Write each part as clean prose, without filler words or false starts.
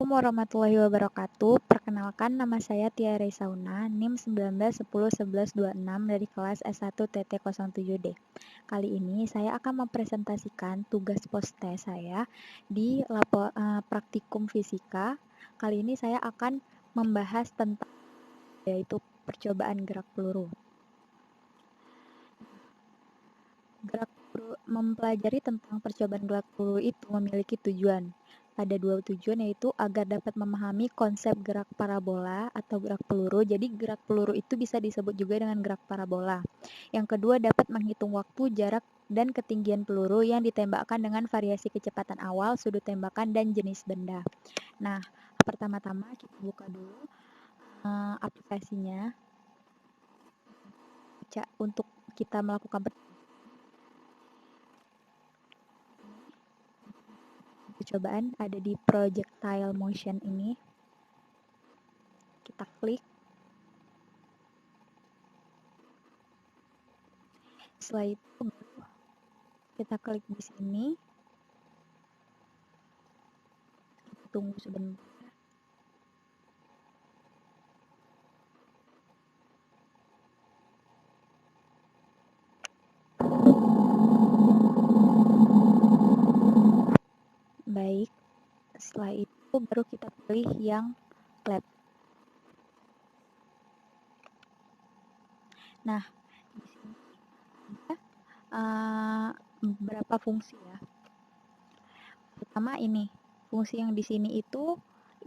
Assalamualaikum warahmatullahi wabarakatuh. Perkenalkan, nama saya Tia Resauna, NIM 19101126 dari kelas S1 TT07D. Kali ini saya akan mempresentasikan tugas poste saya di praktikum fisika. Kali ini saya akan membahas tentang yaitu percobaan gerak peluru. Mempelajari tentang percobaan gerak peluru itu memiliki tujuan. Ada dua tujuan, yaitu agar dapat memahami konsep gerak parabola atau gerak peluru. Jadi gerak peluru itu bisa disebut juga dengan gerak parabola. Yang kedua, dapat menghitung waktu, jarak, dan ketinggian peluru yang ditembakkan dengan variasi kecepatan awal, sudut tembakan, dan jenis benda. Nah, pertama-tama kita buka dulu aplikasinya untuk kita melakukan percobaan. Ada di projectile motion ini, kita klik. Setelah itu kita klik di sini, kita tunggu sebentar. Baik, setelah itu baru kita pilih yang lab. Nah, di sini ada beberapa fungsi ya. Pertama ini, fungsi yang di sini itu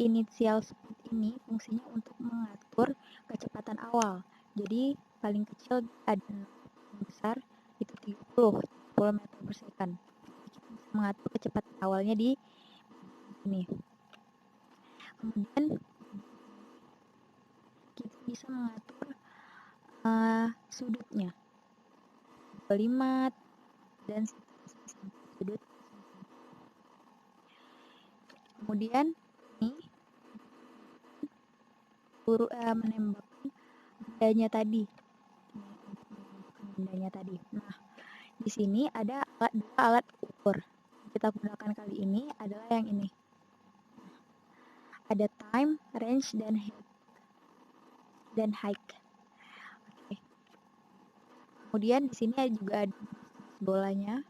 initial speed ini fungsinya untuk mengatur kecepatan awal. Jadi paling kecil ada, yang besar itu 30 meter per second. Kita bisa mengatur kecepatan awalnya di sini. Kemudian kita bisa mengatur sudutnya 25 dan sudut. Kemudian ini menembakkan bendanya tadi. Nah, di sini ada dua alat ukur. Kita gunakan kali ini adalah yang ini. Ada time, range, dan height. Oke. Kemudian di sini juga ada bolanya.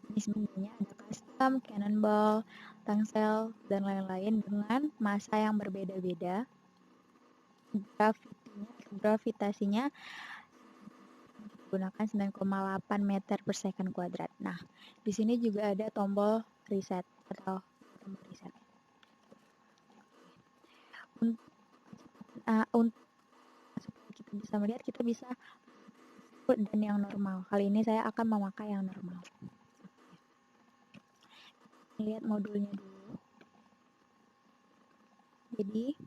Jenis bendanya ada custom, cannonball, tangsel, dan lain-lain dengan massa yang berbeda-beda. Gravitasinya gunakan 9,8 meter per second kuadrat. Nah, di sini juga ada tombol reset atau tombol reset. Untuk supaya kita bisa melihat, kita bisa dan yang normal. Kali ini saya akan memakai yang normal. Lihat modulnya dulu. Jadi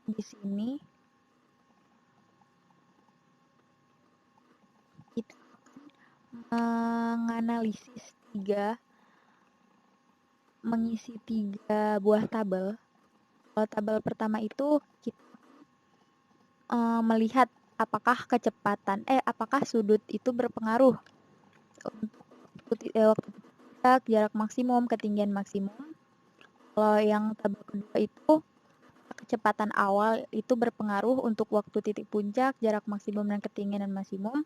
di sini kita akan mengisi tiga buah tabel. Kalau tabel pertama itu kita melihat apakah sudut itu berpengaruh untuk waktu jarak maksimum, ketinggian maksimum. Kalau yang tabel kedua itu kecepatan awal itu berpengaruh untuk waktu titik puncak, jarak maksimum dan ketinggian maksimum.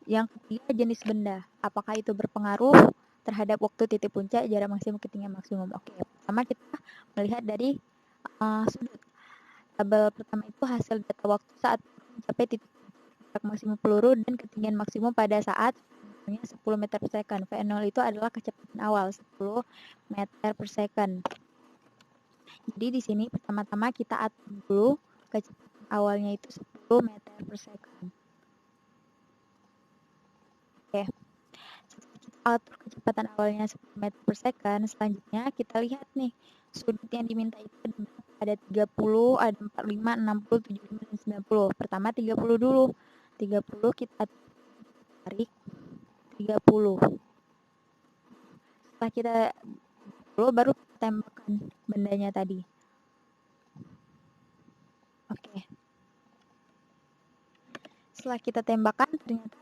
Yang ketiga, jenis benda, apakah itu berpengaruh terhadap waktu titik puncak, jarak maksimum, ketinggian maksimum. Oke, pertama kita melihat dari sudut. Tabel pertama itu hasil data waktu saat mencapai titik jarak maksimum peluru dan ketinggian maksimum pada saat 10 meter per second. V0 itu adalah kecepatan awal 10 meter per second. Jadi di sini pertama-tama kita atur dulu kecepatan awalnya itu 10 meter per second. Oke. Setelah kita atur kecepatan awalnya 10 meter per second, selanjutnya kita lihat nih sudut yang diminta itu ada 30, ada 45, 60, 75, dan 90. Pertama 30 dulu. 30 kita tarik 30. Setelah kita baru tembakkan bendanya tadi. Oke. Setelah kita tembakkan, ternyata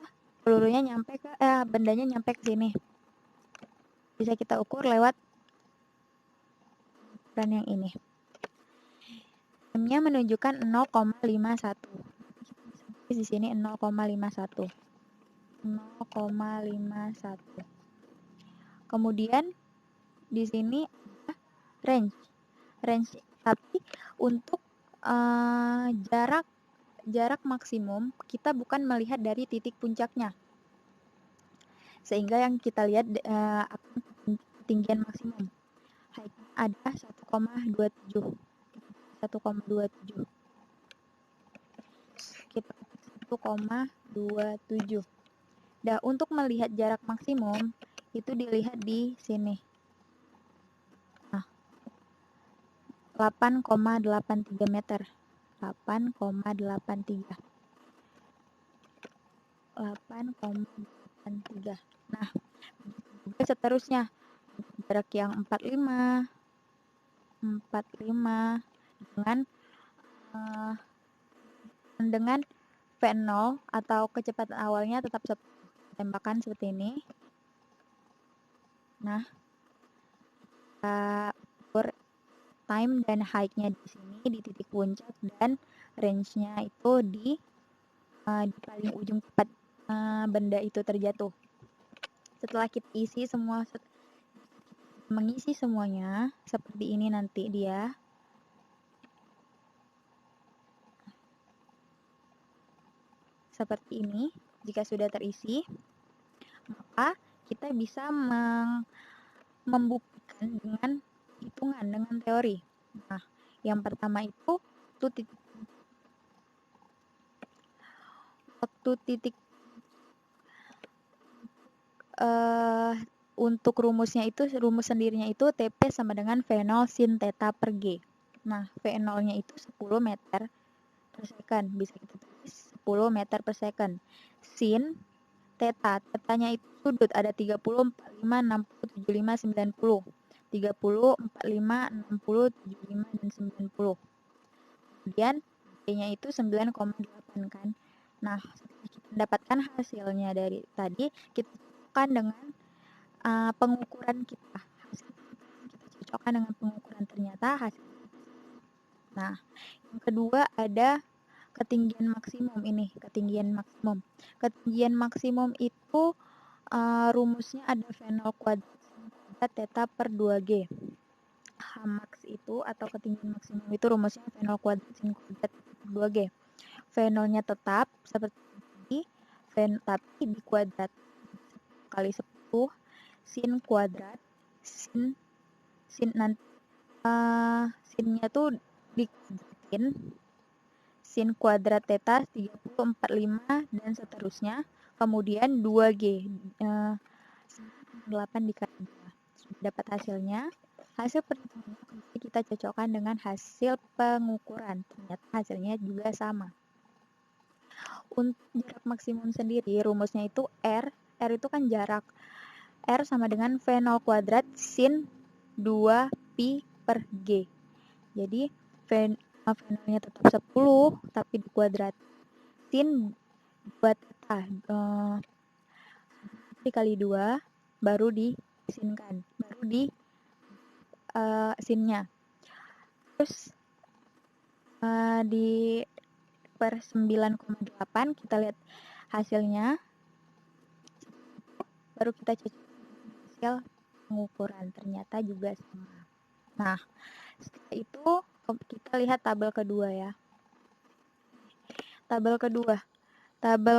bendanya nyampe ke sini. Bisa kita ukur lewat ukuran yang ini. M-nya menunjukkan 0,51. Di sini 0,51. 0,51. Kemudian di sini ada range. Tapi untuk jarak maksimum kita bukan melihat dari titik puncaknya. Sehingga yang kita lihat ketinggian maksimum. Height-nya ada 1,27. 1,27. Kita 1,27. Nah, untuk melihat jarak maksimum itu dilihat di sini. Nah, 8,83 meter. 8,83. 8,83. Nah, juga seterusnya. Jarak yang 45 dengan V0 atau kecepatan awalnya tetap tembakan seperti ini. Nah, kita ukur time dan height-nya di sini di titik puncak dan range-nya itu di paling ujung tempat benda itu terjatuh. Setelah kita mengisi semuanya seperti ini nanti dia. Seperti ini, jika sudah terisi, maka kita bisa membuktikan dengan hitungan, dengan teori. Nah, yang pertama itu untuk rumus sendirinya itu TP sama dengan V0 sin theta per G. Nah, V0-nya itu 10 meter per second. Bisa kita tulis 10 meter per second. Sin theta, tetanya itu sudut ada 30, 45, 60, 75, 90. 30, 45, 60, 75, dan 90. Kemudian D-nya itu 9,8 kan. Nah, setelah kita mendapatkan hasilnya dari tadi, kita cocokkan dengan pengukuran kita. Kita cocokkan dengan pengukuran, ternyata hasil. Nah, yang kedua ada ketinggian maksimum ini, ketinggian maksimum. Ketinggian maksimum itu rumusnya ada V0 kuadrat theta per 2G. Hmax itu atau ketinggian maksimum itu rumusnya V0 kuadrat sin kuadrat per 2G. V0-nya tetap seperti ini, tapi di kuadrat kali 10 sin kuadrat sin nanti sinnya tuh dikuadratin sin kuadrat theta 30, 45 dan seterusnya, kemudian 2G 8 dikali 2. Sudah dapat hasilnya. Hasil perhitungannya kita cocokkan dengan hasil pengukuran, ternyata hasilnya juga sama. Untuk jarak maksimum sendiri rumusnya itu R itu kan jarak. R sama dengan V0 kuadrat sin 2pi per G. Jadi V0-nya tetap 10 tapi dikuadrat sin 2 theta dikali 2 baru disinkan, baru di sinnya. Terus di per 9,8 kita lihat hasilnya, baru kita cek hasil pengukuran, ternyata juga sama. Nah, setelah itu kita lihat tabel kedua ya. Tabel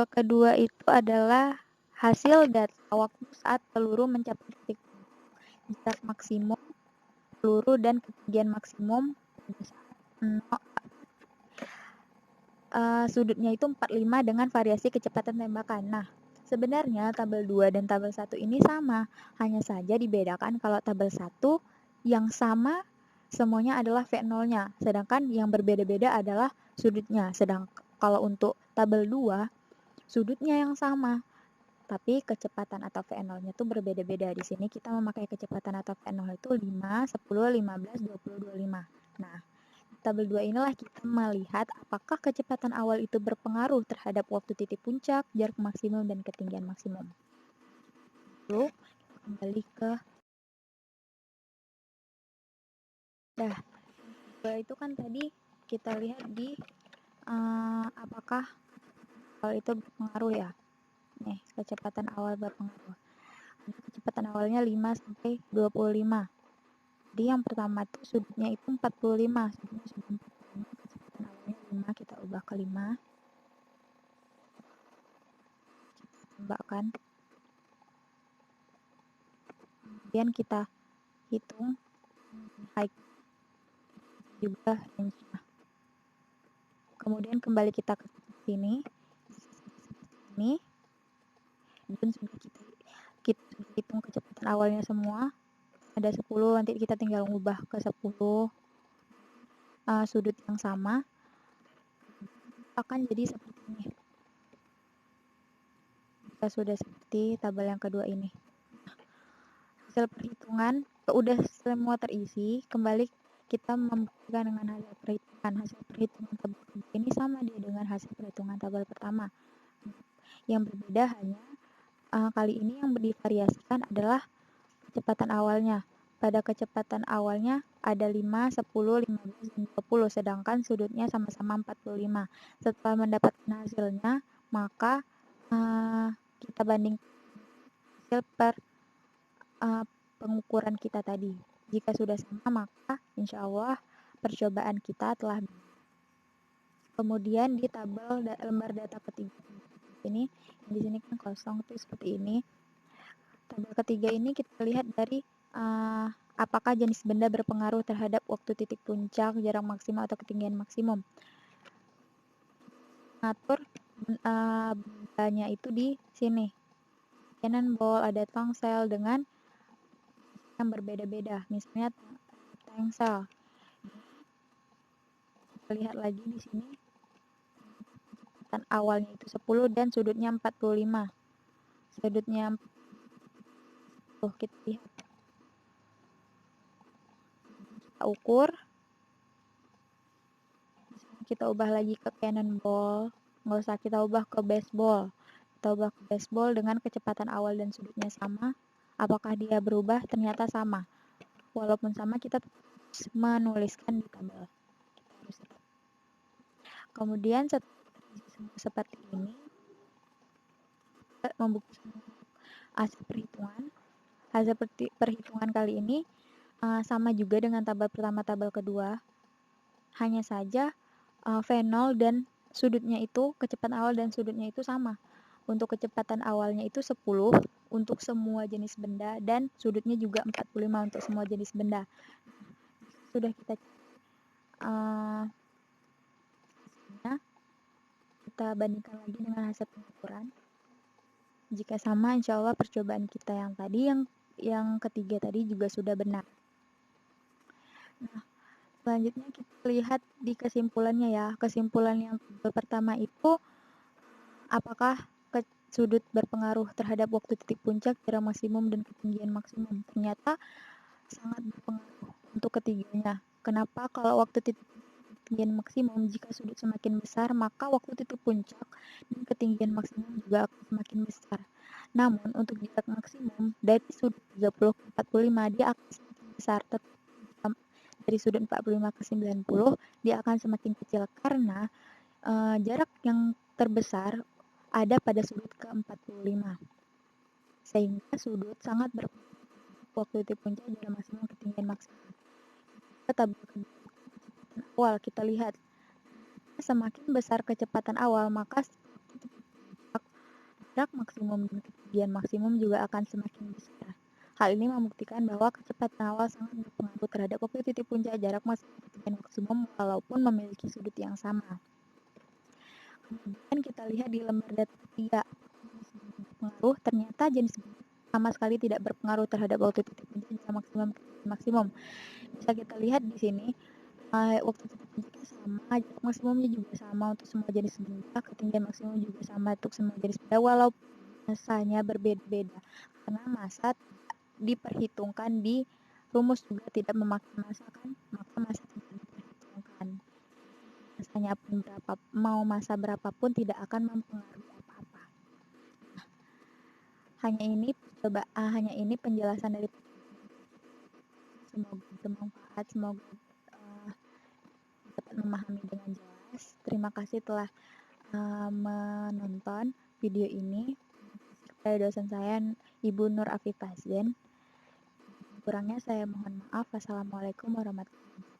kedua itu adalah hasil data waktu saat peluru mencapai titik jarak maksimum peluru dan ketinggian maksimum sudutnya itu 45 dengan variasi kecepatan tembakan. Nah, sebenarnya tabel 2 dan tabel 1 ini sama, hanya saja dibedakan kalau tabel 1 yang sama semuanya adalah V0-nya, sedangkan yang berbeda-beda adalah sudutnya. Sedangkan kalau untuk tabel 2, sudutnya yang sama, tapi kecepatan atau V0-nya itu berbeda-beda. Di sini kita memakai kecepatan atau V0 itu 5, 10, 15, 20, 25. Nah, tabel 2 inilah kita melihat apakah kecepatan awal itu berpengaruh terhadap waktu titik puncak, jarak maksimum, dan ketinggian maksimum. Lalu, kembali ke Dah, itu kan tadi kita lihat di apakah hal itu berpengaruh ya. Nih, kecepatan awal berpengaruh. Kecepatan awalnya 5 sampai 25. Jadi yang pertama itu sudutnya itu 45. Sudutnya sudah 45, kecepatan awalnya 5, kita ubah ke 5. Tambahkan. Kemudian kita hitung height juga range-nya. Kemudian kembali kita ke sini. Ini dan sudah kita hitung kecepatan awalnya semua. Ada 10, nanti kita tinggal mengubah ke 10 sudut yang sama. Akan jadi seperti ini. Kita sudah seperti tabel yang kedua ini. Hasil perhitungan udah semua terisi, kembali kita membuktikan dengan hasil perhitungan. Hasil perhitungan tabel kedua ini sama dia dengan hasil perhitungan tabel pertama. Yang berbeda hanya kali ini yang divariasikan adalah kecepatan awalnya. Pada kecepatan awalnya ada 5, 10, 15, dan 20, sedangkan sudutnya sama-sama 45. Setelah mendapatkan hasilnya, maka kita banding hasil per pengukuran kita tadi. Jika sudah sama, maka insya Allah percobaan kita telah. Kemudian di tabel lembar data ketiga ini, di sini kan kosong tuh seperti ini. Tabel ketiga ini kita lihat dari apakah jenis benda berpengaruh terhadap waktu titik puncak, jarak maksimal atau ketinggian maksimum. Ngatur bendanya itu di sini. Cannonball, ada tongsel dengan yang berbeda-beda. Misalnya tongsel. Kita lihat lagi di sini. Kecepatan awalnya itu 10 dan sudutnya 45. Sudutnya kita lihat. Kita ukur. Kita ubah lagi ke cannonball, nggak usah kita ubah ke baseball. Kita ubah ke baseball dengan kecepatan awal dan sudutnya sama. Apakah dia berubah? Ternyata sama. Walaupun sama, kita menuliskan di tabel. Kemudian seperti ini, kita membuktikan hasil perhitungan. Hasil perhitungan kali ini sama juga dengan tabel pertama, tabel kedua. Hanya saja V0 dan sudutnya itu, kecepatan awal dan sudutnya itu sama. Untuk kecepatan awalnya itu 10 untuk semua jenis benda dan sudutnya juga 45 untuk semua jenis benda. Sudah kita bandingkan lagi dengan hasil pengukuran. Jika sama, insya Allah percobaan kita yang tadi, yang ketiga tadi juga sudah benar. Nah, selanjutnya kita lihat di kesimpulannya ya. Kesimpulan yang pertama itu, apakah sudut berpengaruh terhadap waktu titik puncak, jarak maksimum, dan ketinggian maksimum? Ternyata sangat berpengaruh untuk ketiganya. Kenapa? Kalau waktu titik ketinggian maksimum, jika sudut semakin besar, maka waktu titik puncak dan ketinggian maksimum juga akan semakin besar. Namun, untuk jarak maksimum dari sudut 30 ke 45, dia akan semakin besar. Dari sudut 45 ke 90, dia akan semakin kecil karena jarak yang terbesar ada pada sudut ke 45. Sehingga sudut sangat berpengaruh waktu titik puncak, jarak maksimum, ketinggian maksimum. Tabel awal kita lihat, semakin besar kecepatan awal, maka jarak maksimum dan ketinggian maksimum juga akan semakin besar. Hal ini membuktikan bahwa kecepatan awal sangat berpengaruh terhadap waktu titik puncak, jarak maksimum, ketinggian maksimum walaupun memiliki sudut yang sama. Kemudian kita lihat di lembar data 3, berpengaruh, ternyata jenis sama sekali tidak berpengaruh terhadap waktu titik puncak, jarak maksimum, maksimum. Bisa kita lihat di sini, waktu titik puncaknya sama, jarak maksimumnya juga sama untuk semua jenis benda, ketinggian maksimum juga sama untuk semua jenis benda, walaupun masanya berbeda-beda. Karena massa diperhitungkan di rumus juga tidak memakai massa kan, maka massa tidak diperhitungkan. Massanya pun mau massa berapapun tidak akan mempengaruhi apa-apa. Nah, hanya ini penjelasan dari. Semoga bermanfaat, semoga memahami dengan jelas. Terima kasih telah menonton video ini. Saya dosen saya Ibu Nur Afifah Zain. Kurangnya saya mohon maaf. Wassalamualaikum warahmatullahi wabarakatuh.